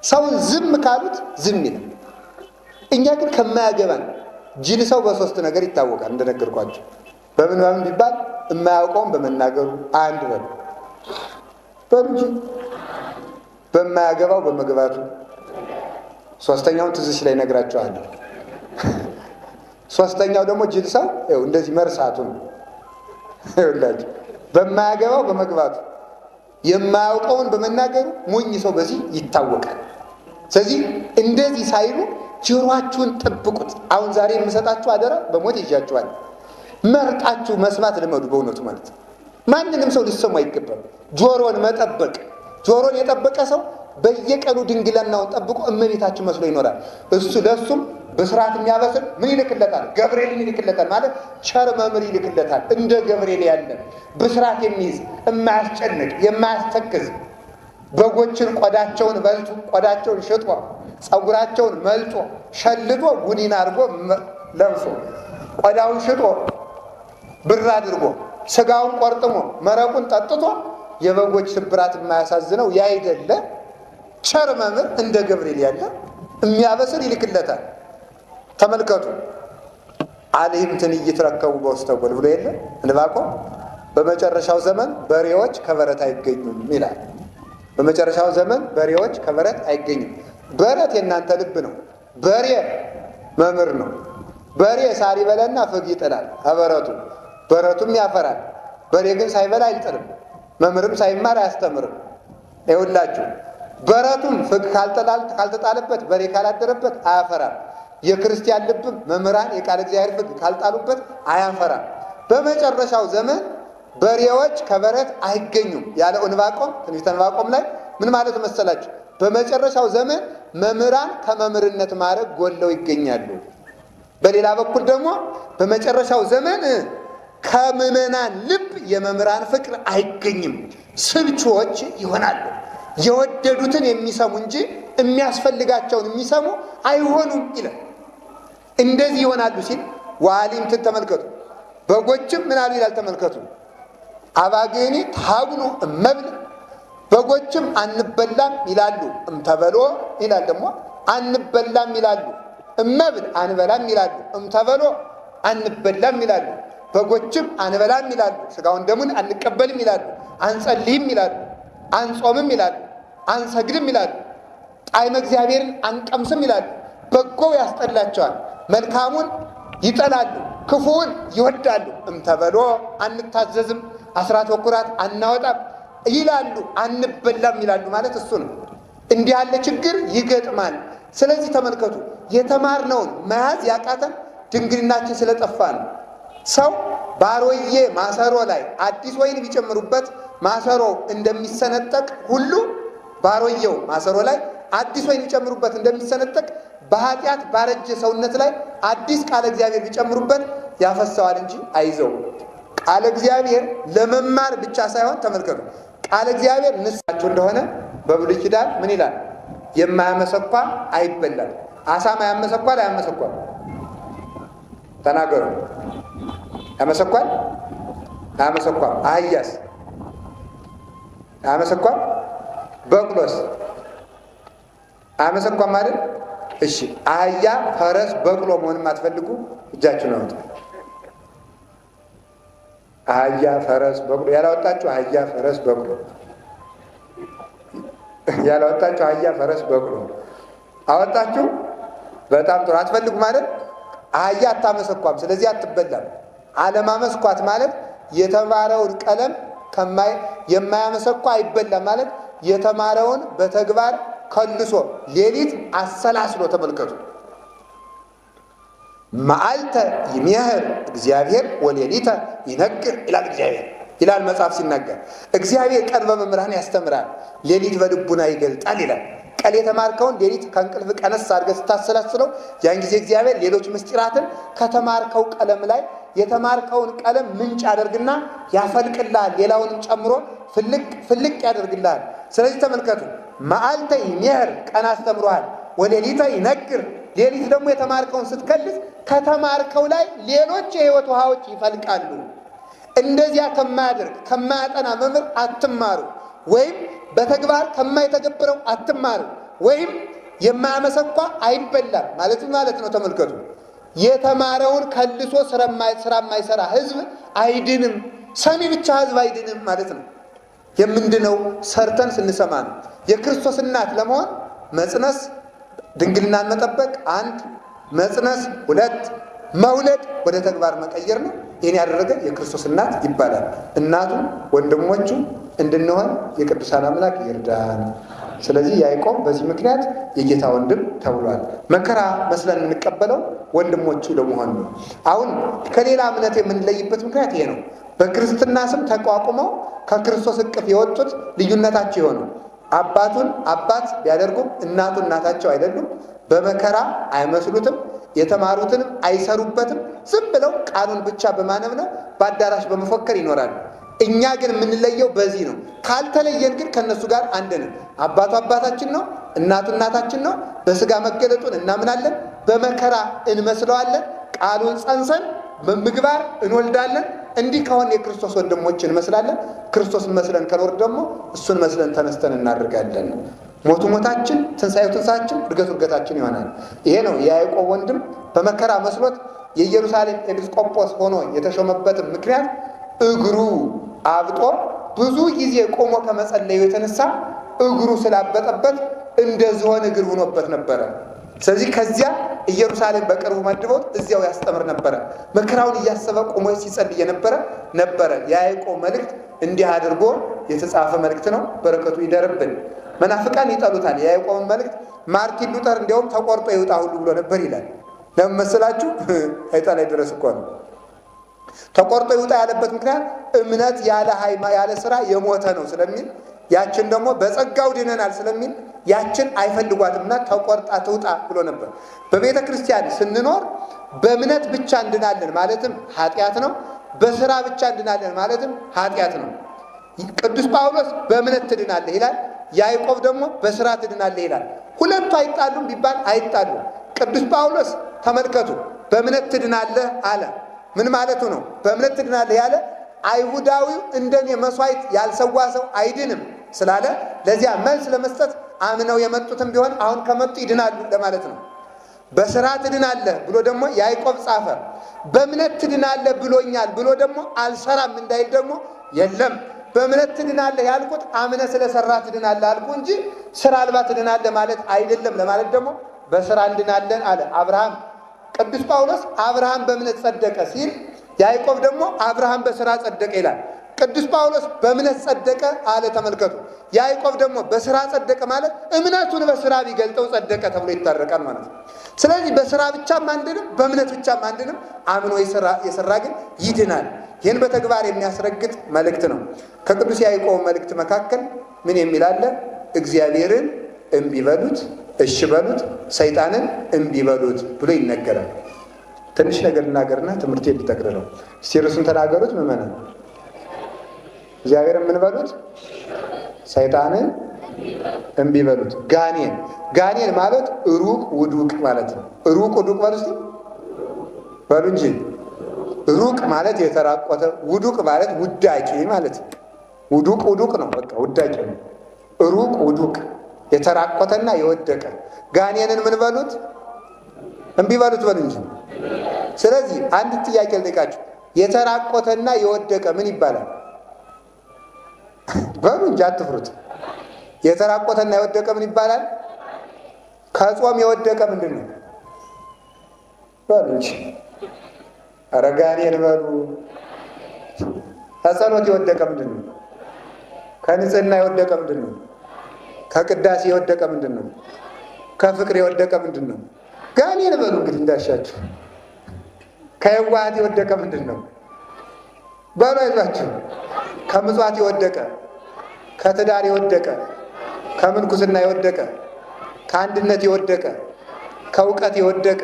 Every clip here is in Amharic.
ሰውን ዝም ካሉት ዝም ይላል። እኛ ግን ከማያገባን ጅል ሰው በሶስት ነገር ይታወቃል እንደነገርኳችሁ። በምን ቢባል የማያውቀውን በመናገሩ አንድ በእንጂ በማያገባው በመግባቱ፣ ሶስተኛውን ትዝሽ ላይ ነግራቸዋለሁ። ሶስተኛው ደግሞ ጅል ሰው እንደዚህ መርሳቱ ነው። ይኸውላችሁ በማያገባው በመግባቱ የማያውቀውን በመናገሩ ሞኝ ሰው በዚህ ይታወቃል። ስለዚህ እንደዚህ ሳይሉ ጆሮአችሁን ጠብቁት። አሁን ዛሬ የምሰጣችሁ አደራ በሞት ይዣችኋል። መርጣችሁ መስማት ልመዱ። በእውነቱ ማለት ነው ማንንም ሰው ሊሰሙ አይገባም። ጆሮን መጠበቅ። ጆሮን የጠበቀ ሰው በየቀኑ ድንግልናውን ጠብቆ እመቤታችን መስሎ ይኖራል። እሱ ለሱም በስርዓት የሚያበስል ምን ይልክለታል? ገብርኤልን ይልክለታል። ማለት ቸር መምህር ይልክለታል። እንደ ገብርኤል ያለ በስርዓት የሚይዝ የማያስጨንቅ የማያስተክዝ በጎችን ቆዳቸውን በልቶ ቆዳቸውን ሽጦ ጸጉራቸውን መልጦ ሸልጦ ጉኒን አድርጎ ለብሶ ቆዳውን ሽጦ ብር አድርጎ ስጋውን ቆርጥሞ መረቁን ጠጥቶ የበጎች ስብራት የማያሳዝነው ያይደለ ቸር መምህር እንደ ገብርኤል ያለ የሚያበስል ይልክለታል። ተመልከቱ። አልህምትን እየተረከቡ በውስተ ጎል ብሎ የለ ዕንባቆም በመጨረሻው ዘመን በሬዎች ከበረት አይገኙም ይላል። በመጨረሻው ዘመን በሬዎች ከበረት አይገኙም። በረት የእናንተ ልብ ነው። በሬ መምህር ነው። በሬ ሳር ይበላና ፍግ ይጥላል ከበረቱ፣ በረቱም ያፈራል። በሬ ግን ሳይበላ አይጥልም፣ መምህርም ሳይማር አያስተምርም። ይኸውላችሁ በረቱም ፍግ ካልተጣለበት በሬ ካላደረበት አያፈራም። የክርስቲያን ልብም መምህራን የቃል እግዚአብሔር ፍግ ካልጣሉበት አያፈራም። በመጨረሻው ዘመን በሬዎች ከበረት አይገኙም ያለው ዕንባቆም ትንቢተ ዕንባቆም ላይ ምን ማለት መሰላችሁ? በመጨረሻው ዘመን መምህራን ከመምህርነት ማዕረግ ጎለው ይገኛሉ። በሌላ በኩል ደግሞ በመጨረሻው ዘመን ከምዕመናን ልብ የመምህራን ፍቅር አይገኝም፣ ስልቹዎች ይሆናሉ። የወደዱትን የሚሰሙ እንጂ የሚያስፈልጋቸውን የሚሰሙ አይሆኑም ይላል። እንደዚህ ይሆናሉ ሲል ዋሊምትን ተመልከቱ። በጎችም ምን አሉ ይላል ተመልከቱ። አባግኒ ታብሉ እመብል፣ በጎችም አንበላም ይላሉ። እምተበሎ ይላል ደግሞ አንበላም ይላሉ። እመብል አንበላም ይላሉ። እምተበሎ አንበላም ይላሉ። በጎችም አንበላም ይላሉ። ስጋውን ደሙን አንቀበልም ይላሉ። አንጸልይም ይላሉ። አንጾምም ይላሉ። አንሰግድም ይላሉ። ጣዕመ እግዚአብሔርን አንቀምስም ይላሉ። በጎው ያስጠላቸዋል፣ መልካሙን ይጠላሉ፣ ክፉውን ይወዳሉ። እምተበሎ አንታዘዝም፣ አስራት በኩራት አናወጣም ይላሉ። አንበላም ይላሉ ማለት እሱ ነው። እንዲህ ያለ ችግር ይገጥማል። ስለዚህ ተመልከቱ፣ የተማርነውን መያዝ ያቃተን ድንግልናችን ስለጠፋ ነው። ሰው ባሮዬ ማሰሮ ላይ አዲስ ወይን ቢጨምሩበት ማሰሮ እንደሚሰነጠቅ ሁሉ ባሮዬው ማሰሮ ላይ አዲስ ወይን ቢጨምሩበት እንደሚሰነጠቅ በኃጢአት ባረጀ ሰውነት ላይ አዲስ ቃለ እግዚአብሔር ቢጨምሩበት ያፈሰዋል እንጂ አይዘው። ቃለ እግዚአብሔር ለመማር ብቻ ሳይሆን ተመልከቱ፣ ቃለ እግዚአብሔር ንስሐቸው እንደሆነ በብሉይ ኪዳን ምን ይላል? የማያመሰኳ አይበላም። አሳማ ያመሰኳል አያመሰኳል? ተናገሩ። ያመሰኳል አያመሰኳም? አህያስ አያመሰኳም? በቅሎስ አያመሰኳም ማለት? እሺ አህያ፣ ፈረስ፣ በቅሎ መሆን የማትፈልጉ እጃችሁን አውጡ። አህያ፣ ፈረስ፣ በቅሎ ያላወጣችሁ አህያ፣ ፈረስ፣ በቅሎ ያላወጣችሁ አህያ፣ ፈረስ፣ በቅሎ አወጣችሁ። በጣም ጥሩ። አትፈልጉ ማለት አህያ አታመሰኳም፣ ስለዚህ አትበላም። አለማመስኳት ማለት የተማረውን ቀለም የማያመሰኳ አይበላም ማለት የተማረውን በተግባር ከልሶ ሌሊት አሰላስሎ ተመልከቱ። መዓልተ ይሜህር እግዚአብሔር ወሌሊተ ይነግር ይላል እግዚአብሔር ይላል መጽሐፍ ሲናገር። እግዚአብሔር ቀን በመምህራን ያስተምራል፣ ሌሊት በልቡና ይገልጣል ይላል። ቀን የተማርከውን ሌሊት ከእንቅልፍ ቀነስ አድርገህ ስታሰላስለው ያን ጊዜ እግዚአብሔር ሌሎች ምስጢራትን ከተማርከው ቀለም ላይ የተማርከውን ቀለም ምንጭ ያደርግና ያፈልቅልሃል። ሌላውንም ጨምሮ ፍልቅ ያደርግልሃል። ስለዚህ ተመልከቱ፣ መዓልተ ይሜህር ቀን አስተምሮሃል፣ ወሌሊተ ይነግር ሌሊት ደግሞ የተማርከውን ስትከልስ ከተማርከው ላይ ሌሎች የሕይወት ውሃዎች ይፈልቃሉ። እንደዚያ ከማያደርግ ከማያጠና መምህር አትማሩ፣ ወይም በተግባር ከማይተገብረው አትማሩ። ወይም የማያመሰኳ አይበላም ማለት ነው። ተመልከቱ። የተማረውን ከልሶ ስራ የማይሰራ ህዝብ አይድንም። ሰሚ ብቻ ህዝብ አይድንም ማለት ነው። የምንድነው ሰርተን ስንሰማ ነው። የክርስቶስ እናት ለመሆን መጽነስ፣ ድንግልናን መጠበቅ አንድ፣ መጽነስ ሁለት፣ መውለድ ወደ ተግባር መቀየር ነው። ይህን ያደረገ የክርስቶስ እናት ይባላል። እናቱ ወንድሞቹ እንድንሆን የቅዱሳን አምላክ ይርዳን። ስለዚህ ያዕቆብ በዚህ ምክንያት የጌታ ወንድም ተብሏል። መከራ መስለን የምንቀበለው ወንድሞቹ ለመሆን ነው። አሁን ከሌላ እምነት የምንለይበት ምክንያት ይሄ ነው። በክርስትና ስም ተቋቁመው ከክርስቶስ እቅፍ የወጡት ልዩነታቸው የሆኑ አባቱን አባት ቢያደርጉም እናቱ እናታቸው አይደሉም። በመከራ አይመስሉትም። የተማሩትንም አይሰሩበትም። ዝም ብለው ቃሉን ብቻ በማነብነብ በአዳራሽ በመፎከር ይኖራሉ። እኛ ግን የምንለየው በዚህ ነው። ካልተለየን ግን ከነሱ ጋር አንድ ነን። አባቱ አባታችን ነው፣ እናቱ እናታችን ነው። በስጋ መገለጡን እናምናለን፣ በመከራ እንመስለዋለን። ቃሉን ጸንሰን በምግባር እንወልዳለን። እንዲህ ከሆነ የክርስቶስ ወንድሞች እንመስላለን። ክርስቶስን መስለን ከኖር ደግሞ እሱን መስለን ተነስተን እናደርጋለን። ሞቱ ሞታችን፣ ትንሣኤው ትንሣኤያችን፣ እርገቱ እርገታችን ይሆናል። ይሄ ነው የያዕቆብ ወንድም በመከራ መስሎት የኢየሩሳሌም ኤጲስቆጶስ ሆኖ የተሾመበት ምክንያት እግሩ አብጦ ብዙ ጊዜ ቆሞ ከመጸለዩ የተነሳ እግሩ ስላበጠበት እንደ ዝሆን እግር ሆኖበት ነበረ። ስለዚህ ከዚያ ኢየሩሳሌም በቅርቡ መድቦት እዚያው ያስተምር ነበረ። መከራውን እያሰበ ቆሞ ሲጸልይ ነበረ። የያዕቆብ መልእክት እንዲህ አድርጎ የተጻፈ መልእክት ነው። በረከቱ ይደርብን። መናፍቃን ይጠሉታል የያዕቆብን መልእክት። ማርቲን ሉተር እንዲያውም ተቆርጦ ይውጣ ሁሉ ብሎ ነበር ይላል። ለምን መሰላችሁ? አይጣላይ ድረስ እኮ ነው። ተቆርጦ ይውጣ ያለበት ምክንያት እምነት ያለ ስራ የሞተ ነው ስለሚል፣ ያችን ደግሞ በጸጋው ድነናል ስለሚል ያችን አይፈልጓትምና ተቆርጣ ትውጣ ብሎ ነበር። በቤተ ክርስቲያን ስንኖር በእምነት ብቻ እንድናለን ማለትም ኃጢአት ነው። በስራ ብቻ እንድናለን ማለትም ኃጢአት ነው። ቅዱስ ጳውሎስ በእምነት ትድናለህ ይላል። ያዕቆብ ደግሞ በስራ ትድናለህ ይላል። ሁለቱ አይጣሉም ቢባል አይጣሉም። ቅዱስ ጳውሎስ ተመልከቱ፣ በእምነት ትድናለህ አለ። ምን ማለቱ ነው? በእምነት ትድናለህ ያለ አይሁዳዊው እንደኔ መስዋዕት ያልሰዋ ሰው አይድንም ስላለ ለዚያ መልስ ለመስጠት አምነው የመጡትም ቢሆን አሁን ከመጡ ይድናሉ ለማለት ነው። በስራ ትድናለህ ብሎ ደግሞ ያዕቆብ ጻፈ። በእምነት ትድናለህ ብሎኛል ብሎ ደግሞ አልሰራም እንዳይል ደግሞ የለም በእምነት ትድናለህ ያልኩት አምነ ስለሰራ ትድናለህ አልኩ እንጂ ስራ አልባ ትድናለህ ማለት አይደለም ለማለት ደግሞ በስራ እንድናለን አለ አብርሃም። ቅዱስ ጳውሎስ አብርሃም በእምነት ጸደቀ ሲል፣ ያዕቆብ ደግሞ አብርሃም በስራ ጸደቀ ይላል። ቅዱስ ጳውሎስ በእምነት ጸደቀ አለ። ተመልከቱ። ያዕቆብ ደግሞ በስራ ጸደቀ ማለት እምነቱን በስራ ቢገልጠው ጸደቀ ተብሎ ይታረቃል ማለት ነው። ስለዚህ በስራ ብቻም አንድንም በእምነት ብቻም አንድንም አምኖ የሰራ ግን ይድናል። ይህን በተግባር የሚያስረግጥ መልእክት ነው። ከቅዱስ ያዕቆብ መልእክት መካከል ምን የሚል አለ? እግዚአብሔርን እምቢ በሉት፣ እሺ በሉት፣ ሰይጣንን እምቢ በሉት ብሎ ይነገራል። ትንሽ ነገር ልናገርና ትምህርቴ ልጠቅልለው። እስቲ ርዕሱን ተናገሩት ምዕመናን። እግዚአብሔርን ምን በሉት? ሰይጣንን እምቢ በሉት። ጋኔን ማለት ሩቅ ውዱቅ ማለት ነው። ሩቅ ውዱቅ በሉ እስቲ በሉ እንጂ። ሩቅ ማለት የተራቆተ፣ ውዱቅ ማለት ውዳቂ ማለት ነው። ውዱቅ ነው፣ በቃ ውዳቂ ነው። ሩቅ ውዱቅ፣ የተራቆተና የወደቀ። ጋኔንን ምን በሉት? እምቢ በሉት በሉ እንጂ። ስለዚህ አንድ ጥያቄ ልጠይቃችሁ። የተራቆተና የወደቀ ምን ይባላል? በሉ እንጂ አትፍሩት። የተራቆተና የወደቀ ምን ይባላል? ከጾም የወደቀ ምንድን ነው? በሉ እንጂ። ኧረ ጋኔን በሉ። ከጸሎት የወደቀ ምንድን ነው? ከንጽህና የወደቀ ምንድን ነው? ከቅዳሴ የወደቀ ምንድን ነው? ከፍቅር የወደቀ ምንድን ነው? ጋኔን በሉ እንግዲህ እንዳሻችሁ። ከየዋሃት የወደቀ ምንድን ነው? በሉ አይዟችሁ። ከምጽዋት የወደቀ፣ ከትዳር የወደቀ፣ ከምንኩስና የወደቀ፣ ከአንድነት የወደቀ፣ ከእውቀት የወደቀ፣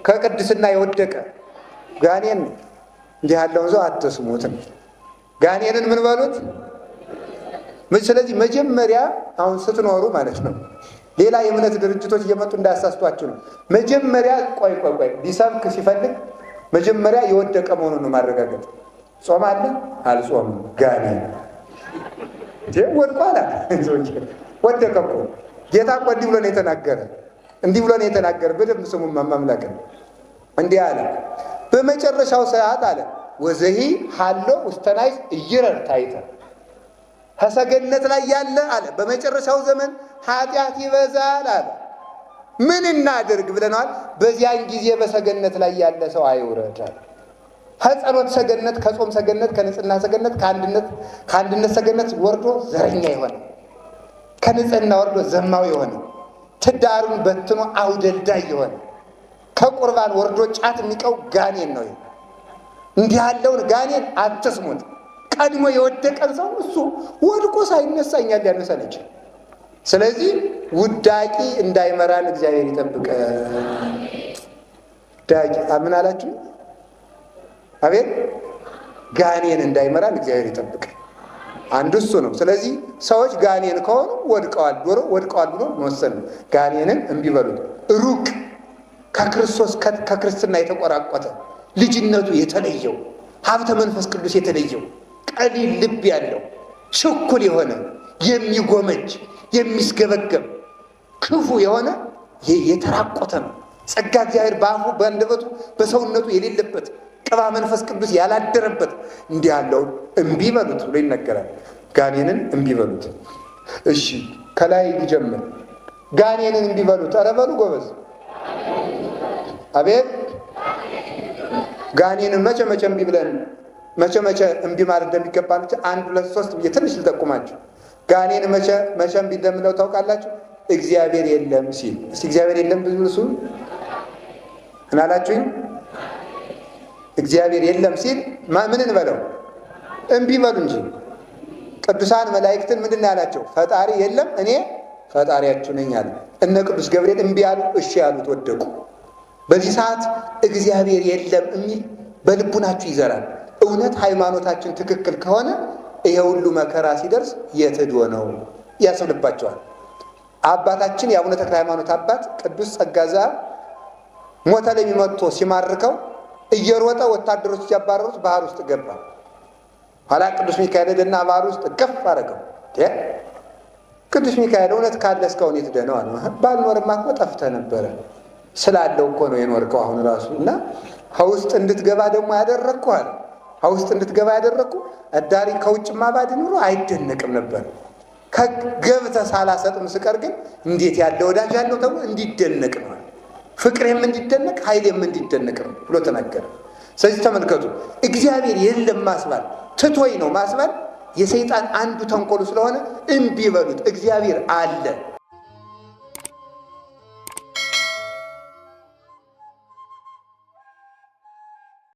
ከቅድስና የወደቀ ጋኔን። እንዲህ ያለውን ሰው አትስሙትም። ጋኔንን ምን በሉት? ስለዚህ መጀመሪያ አሁን ስትኖሩ ማለት ነው፣ ሌላ የእምነት ድርጅቶች እየመጡ እንዳያሳስቷችሁ ነው። መጀመሪያ ቆይ ሊሰብክ ሲፈልግ መጀመሪያ የወደቀ መሆኑን ነው ማረጋገጥ። ጾም አለ አልጾምም፣ ጋኔን ወድቋል። ወደቀ እኮ ጌታ እኮ እንዲህ ብሎ ነው የተናገረ። እንዲህ ብሎ ነው የተናገረ። በደንብ ስሙ ማምላክ እንዲህ አለ በመጨረሻው ሰዓት አለ ወዘሂ ሀሎ ውስተ ናይስ እይረር ታይተ ከሰገነት ላይ ያለ አለ በመጨረሻው ዘመን ኃጢአት ይበዛል አለ። ምን እናድርግ ብለናል? በዚያን ጊዜ በሰገነት ላይ ያለ ሰው አይውረድ አለ። ከጸሎት ሰገነት፣ ከጾም ሰገነት፣ ከንጽህና ሰገነት፣ ከአንድነት ሰገነት ወርዶ ዘረኛ የሆነ ከንጽህና ወርዶ ዘማዊ የሆነ ትዳሩን በትኖ አውደልዳይ የሆነ ከቁርባን ወርዶ ጫት የሚቀው ጋኔን ነው። እንዲህ ያለውን ጋኔን አትስሙት። ቀድሞ የወደቀን ሰው እሱ ወድቆ ሳይነሳ እኛን ሊያነሳን ይችላል። ስለዚህ ውዳቂ እንዳይመራን እግዚአብሔር ይጠብቀ። ዳቂ ምን አላችሁ? አቤት ጋኔን እንዳይመራን እግዚአብሔር ይጠብቀ። አንዱ እሱ ነው። ስለዚህ ሰዎች ጋኔን ከሆኑ ወድቀዋል ብሎ መወሰን ነው። ጋኔንን እምቢ በሉት። ሩቅ ከክርስቶስ ከክርስትና የተቆራቆተ ልጅነቱ የተለየው ሀብተ መንፈስ ቅዱስ የተለየው ቀሊል ልብ ያለው ችኩል የሆነ የሚጎመጅ የሚስገበገብ ክፉ የሆነ የተራቆተ ነው። ጸጋ እግዚአብሔር በአፉ በአንደበቱ በሰውነቱ የሌለበት ቅባ መንፈስ ቅዱስ ያላደረበት እንዲህ ያለውን እምቢ በሉት ብሎ ይነገራል። ጋኔንን እምቢ በሉት። እሺ ከላይ ሊጀምር ጋኔንን እምቢ በሉት። ኧረ በሉ ጎበዝ። አቤት ጋኔንን መቼ እምቢ ብለን መቼ እምቢ ማለት እንደሚገባ ብቻ 1 2 3 ብዬ ትንሽ ልጠቁማችሁ። ጋኔን መቼ እምቢ እንደምለው ታውቃላችሁ? እግዚአብሔር የለም ሲል። እስቲ እግዚአብሔር የለም ብዙ እሱ እናላችሁኝ። እግዚአብሔር የለም ሲል ምን እንበለው? እምቢ በሉ እንጂ። ቅዱሳን መላእክትን ምንድን ነው ያላቸው? ፈጣሪ የለም እኔ ፈጣሪያችሁ ነኝ አለ። እነ ቅዱስ ገብርኤል እምቢ ያሉ፣ እሺ ያሉት ወደቁ። በዚህ ሰዓት እግዚአብሔር የለም የሚል በልቡናችሁ ይዘራል። እውነት ሃይማኖታችን ትክክል ከሆነ ይሄ ሁሉ መከራ ሲደርስ የት ሄዶ ነው ያስብልባቸዋል። አባታችን የአቡነ ተክለ ሃይማኖት አባት ቅዱስ ጸጋ ዘአብ ሞተ ለሚ መጥቶ ሲማርከው እየሮጠ ወታደሮች ሲያባረሩት ባህር ውስጥ ገባ። ኋላ ቅዱስ ሚካኤል ደና ባህር ውስጥ ገፍ አደረገው። ቅዱስ ሚካኤል እውነት ካለ እስካሁን የት ደነው አለ። ባልኖርማ እኮ ጠፍተህ ነበረ ስላለው እኮ ነው የኖርከው አሁን ራሱ እና ከውስጥ እንድትገባ ደግሞ ያደረግኩ አለ። ከውስጥ እንድትገባ ያደረግኩ አዳሪ ከውጭማ ባድ ኑሮ አይደነቅም ነበር። ከገብተህ ሳላሰጥም ስቀር ግን እንዴት ያለ ወዳጅ ያለው ተብሎ እንዲደነቅ ነው። ፍቅሬም እንዲደነቅ ኃይሌም እንዲደነቅ ነው ብሎ ተናገረ። ስለዚህ ተመልከቱ፣ እግዚአብሔር የለም ማስባል ትቶይ ነው ማስባል የሰይጣን አንዱ ተንኮሉ ስለሆነ እምቢ በሉት። እግዚአብሔር አለ።